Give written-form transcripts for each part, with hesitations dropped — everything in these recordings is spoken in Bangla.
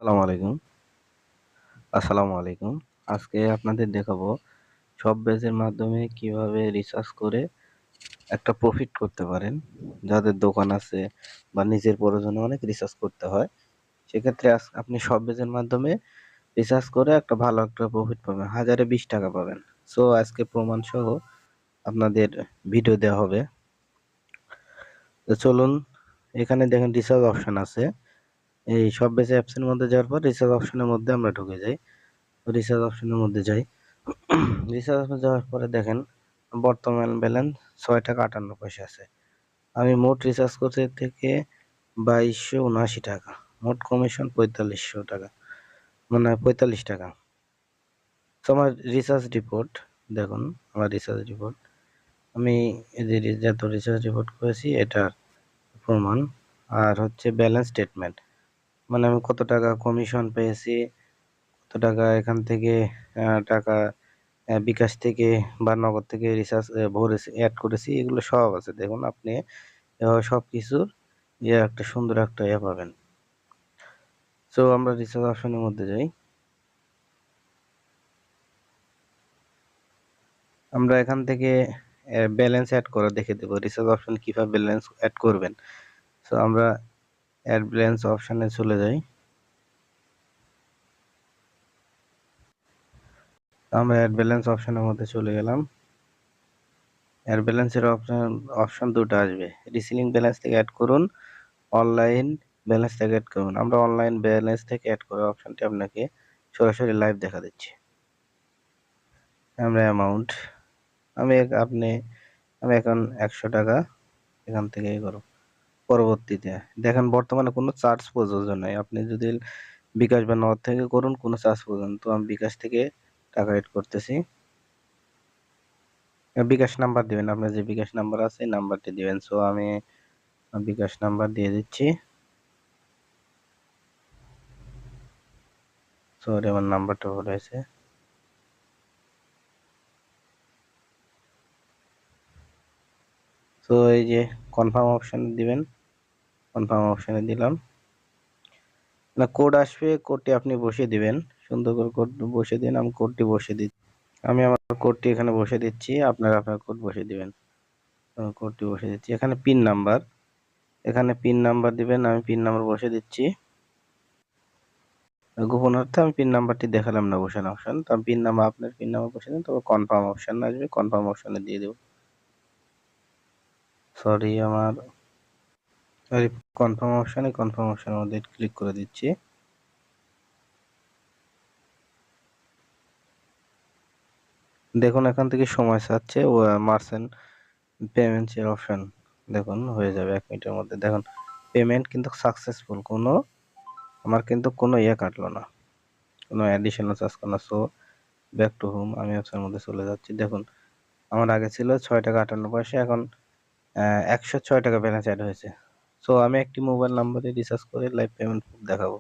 আসসালামু আলাইকুম। আজকে আপনাদের দেখাবো শপবেজের মাধ্যমে কিভাবে রিসার্চ করে একটা প্রফিট করতে পারেন। যাদের দোকান আছে বা নিজের প্রয়োজনে অনেক রিসার্চ করতে হয়। সেক্ষেত্রে আপনি শপবেজের মাধ্যমে রিসার্চ করে একটা ভালো একটা প্রফিট পাবেন। হাজারে 20 টাকা পাবেন। সো আজকে প্রমাণ সহ আপনাদের ভিডিও দেওয়া হবে। তো চলুন, এখানে দেখেন রিসার্চ অপশন আছে। এই শপবেজ অ্যাপসের মধ্যে যাওয়ার পর রিসার্চ অপশনের মধ্যে আমরা ঢুকে যাই। রিসার্চ অপশনের মধ্যে যাই। রিচার্জ যাওয়ার পরে দেখেন বর্তমান ব্যালেন্স ৬ টাকা ৫৮ পয়সা আছে। আমি মোট রিচার্জ করছি থেকে ২২৭৯ টাকা, মোট কমিশন ৪৫০০ টাকা, মানে ৪৫ টাকা। তো আমার রিচার্জ রিপোর্ট দেখুন, আমার রিচার্জ রিপোর্ট আমি এই যে যত রিচার্জ রিপোর্ট করেছি এটার প্রমাণ। আর হচ্ছে ব্যালেন্স স্টেটমেন্ট, মানে আমি কত টাকা কমিশন পেয়েছি, কত টাকা এখান থেকে টাকা বিকাশ থেকে বা নগদ থেকে রিচার্জ ভরেছি, অ্যাড করেছি, এগুলো সব আছে। দেখুন আপনি সব কিছুর একটা সুন্দর একটা পাবেন। সো আমরা রিচার্জ অপশনের মধ্যে যাই। আমরা এখান থেকে ব্যালেন্স অ্যাড করা দেখে দেবো, রিচার্জ অপশন কিভাবে ব্যালেন্স অ্যাড করবেন। সো আমরা অ্যাড ব্যালেন্স অপশনে চলে যাই। আমরা অ্যাড ব্যালেন্স অপশনের মধ্যে চলে গেলাম। অ্যাড ব্যালেন্সের অপশন দুটো আসবে, রিসিলিং ব্যালেন্স থেকে অ্যাড করুন, অনলাইন ব্যালেন্স থেকে অ্যাড করুন। আমরা অনলাইন ব্যালেন্স থেকে অ্যাড করার অপশনটি আপনাকে সরাসরি লাইভ দেখা দিচ্ছি। আমরা অ্যামাউন্ট আপনি আমি এখন ১০০ টাকা এখান থেকে করব। পরবর্তীতে দেখেন বর্তমানে কোনো চার্জ প্রযোজ্য নাই। আপনি যদি বিকাশ বা নগদ থেকে করুন কোনো চার্জ প্রযোজ্য। তো আমি বিকাশ থেকে টাকা এড করতেছি। বিকাশ নাম্বার দিবেন, আপনার যে বিকাশ নাম্বার আছে এই নাম্বারটি দিবেন। সো আমি বিকাশ নাম্বার দিয়ে দিচ্ছি। সরি, আমার নাম্বারটা ভুল হয়েছে। তো এই যে কনফার্ম অপশানে দিবেন, কনফার্ম অপশানে দিলাম। না, কোড আসবে, কোডটি আপনি বসিয়ে দিবেন, সুন্দর করে কোড বসিয়ে দিন। আমি কোডটি বসিয়ে দিচ্ছি, আমি আমার কোডটি এখানে বসিয়ে দিচ্ছি, আপনারা আপনার কোড বসিয়ে দিবেন। কোডটি বসিয়ে দিচ্ছি। এখানে পিন নাম্বার, এখানে পিন নাম্বার দিবেন, আমি পিন নাম্বার বসিয়ে দিচ্ছি। গোপনার্থে আমি পিন নাম্বারটি দেখালাম না বসানো অপশন, তো পিন নাম্বার আপনার পিন নাম্বার বসিয়ে দিন। তবে কনফার্ম অপশন আসবে, কনফার্ম অপশনে দিয়ে দেব। সরি, আমার কনফার্ম অপশনের মধ্যে ক্লিক করে দিচ্ছি। দেখুন এখান থেকে সময় চাচ্ছে ও মার্চেন্ট পেমেন্টস এর অপশন, দেখুন হয়ে যাবে 1 মিনিটের মধ্যে। দেখুন পেমেন্ট কিন্তু সাকসেসফুল, আমার কিন্তু কোনো কাটলো না, কোনো অ্যাডিশনাল চার্জ করলো না। সো ব্যাক টু হোম, আমি অপশনের মধ্যে চলে যাচ্ছি। দেখুন আমার আগে ছিল ৬ টাকা ৫৮ পয়সা, এখন ১০৬ টাকা ব্যালেন্স অ্যাড হয়েছে। সো আমি একটি মোবাইল নাম্বারে রিচার্জ করে লাইভ পেমেন্ট দেখাবো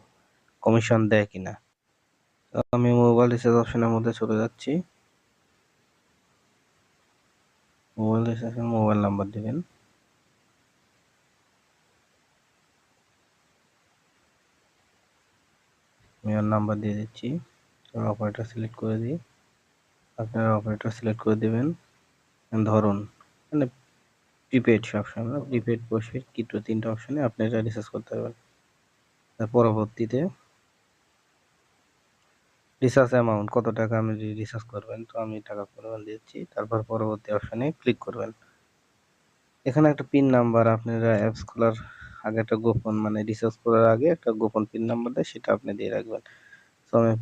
কমিশন দেয় কিনা। তো আমি মোবাইল রিচার্জ অপশনের মধ্যে চলে যাচ্ছি। মোবাইল রিচার্জ মোবাইল নাম্বার দিবেন। আমি ওর নাম্বার দিয়ে দিচ্ছি। অপারেটর সিলেক্ট করে দিই, আপনারা অপারেটর সিলেক্ট করে দেবেন। ধরুন মানে প্রিপেড, সবসময় প্রিপেড পোস্টপেড কিন্তু 3টা অপশনে আপনারা রিচার্জ করতে পারবেন। তার পরবর্তীতে রিচার্জ অ্যামাউন্ট, কত টাকা আমি রিচার্জ করবেন, তো আমি টাকা পরিমাণ দিচ্ছি। তারপর পরবর্তী অপশনে ক্লিক করবেন। এখানে একটা পিন নাম্বার, আপনারা অ্যাপস খোলার আগে একটা গোপন, মানে রিচার্জ করার আগে একটা গোপন পিন নাম্বার দেয়, সেটা আপনি দিয়ে রাখবেন। তো আমি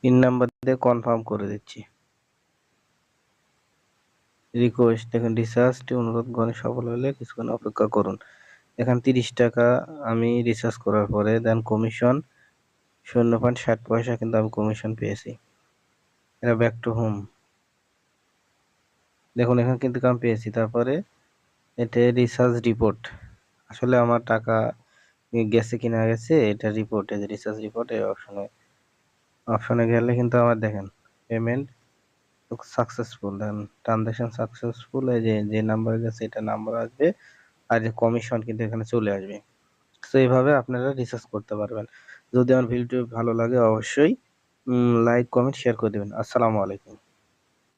পিন নাম্বার দিয়ে কনফার্ম করে দিচ্ছি। রিকোয়েস্ট, দেখুন রিচার্জটি অনুরোধ গ্রহণে সফল হলে কিছুক্ষণ অপেক্ষা করুন। এখানে 30 টাকা আমি রিচার্জ করার পরে দেন কমিশন 0.60 পয়সা কিন্তু আমি কমিশন পেয়েছি। এটা ব্যাক টু হোম, দেখুন এখানে কিন্তু আমি পেয়েছি। তারপরে এটা রিচার্জ রিপোর্ট, আসলে আমার টাকা গেছে কিনা গেছে এটা রিপোর্ট, এই যে রিচার্জ রিপোর্ট এই অপশনে গেলে কিন্তু আমার দেখেন পেমেন্ট সাকসেসফুল, দেন ট্রানজাকশন সাকসেসফুল, এই যে নাম্বার গেছে এটা নাম্বার আসবে, আর যে কমিশন কিন্তু এখানে চলে আসবে। তো এইভাবে আপনারা রিসার্চ করতে পারবেন। যদি আমার ভিডিওটি ভালো লাগে অবশ্যই লাইক, কমেন্ট, শেয়ার করে দেবেন। আসসালামু আলাইকুম।